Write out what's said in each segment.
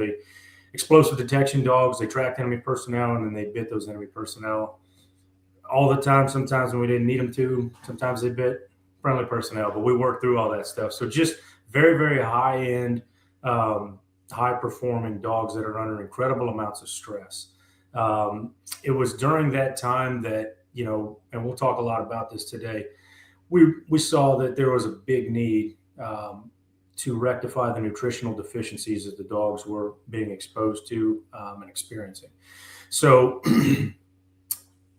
they explosive detection dogs. They tracked enemy personnel, and then they bit those enemy personnel all the time. Sometimes when we didn't need them to, sometimes they bit friendly personnel, but we worked through all that stuff. So just very, very high end, high performing dogs that are under incredible amounts of stress. It was during that time that, and we'll talk a lot about this today, we saw that there was a big need to rectify the nutritional deficiencies that the dogs were being exposed to and experiencing. So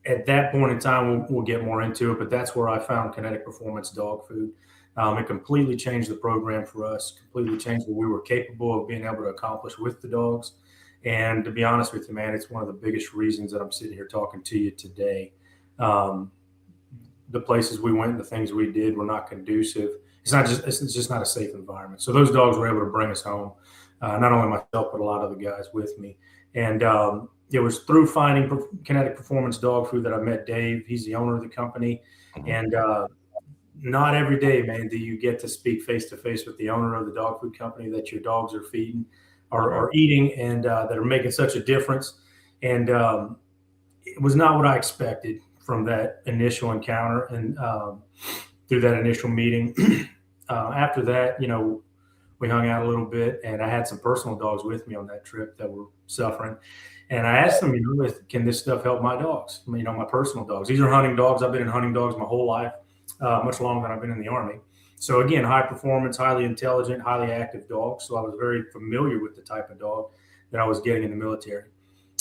at that point in time, we'll get more into it, but that's where I found Kinetic Performance Dog Food. It completely changed the program for us, completely changed what we were capable of being able to accomplish with the dogs. And to be honest with you, man, it's one of the biggest reasons that I'm sitting here talking to you today. The places we went, the things we did were not conducive. It's just not a safe environment. So those dogs were able to bring us home, not only myself, but a lot of the guys with me. And it was through finding Kinetic Performance Dog Food that I met Dave. He's the owner of the company. And not every day, man, do you get to speak face-to-face with the owner of the dog food company that your dogs are feeding or eating, and that are making such a difference. And it was not what I expected from that initial encounter and through that initial meeting. After that, we hung out a little bit, and I had some personal dogs with me on that trip that were suffering. And I asked them, can this stuff help my dogs? My personal dogs. These are hunting dogs. I've been in hunting dogs my whole life, much longer than I've been in the Army. So again, high performance, highly intelligent, highly active dogs. So I was very familiar with the type of dog that I was getting in the military.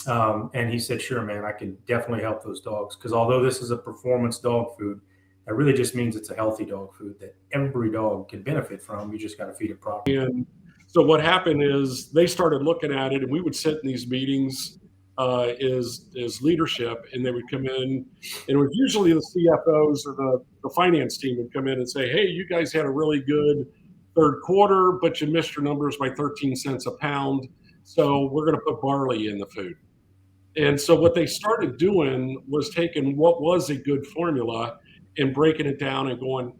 And he said, sure, man, I can definitely help those dogs. Because although this is a performance dog food, that really just means it's a healthy dog food that every dog can benefit from. You just got to feed it properly. And so what happened is they started looking at it, and we would sit in these meetings as leadership, and they would come in, and it was usually the CFOs or the finance team would come in and say, hey, you guys had a really good third quarter, but you missed your numbers by 13 cents a pound. So we're going to put barley in the food. And so what they started doing was taking what was a good formula and breaking it down and going,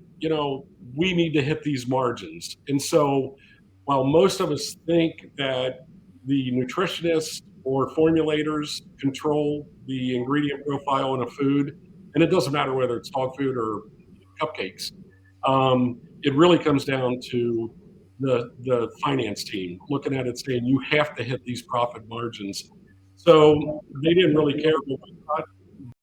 we need to hit these margins. And so while most of us think that the nutritionists or formulators control the ingredient profile in a food, and it doesn't matter whether it's dog food or cupcakes, it really comes down to the finance team looking at it saying, you have to hit these profit margins. So they didn't really care what we thought.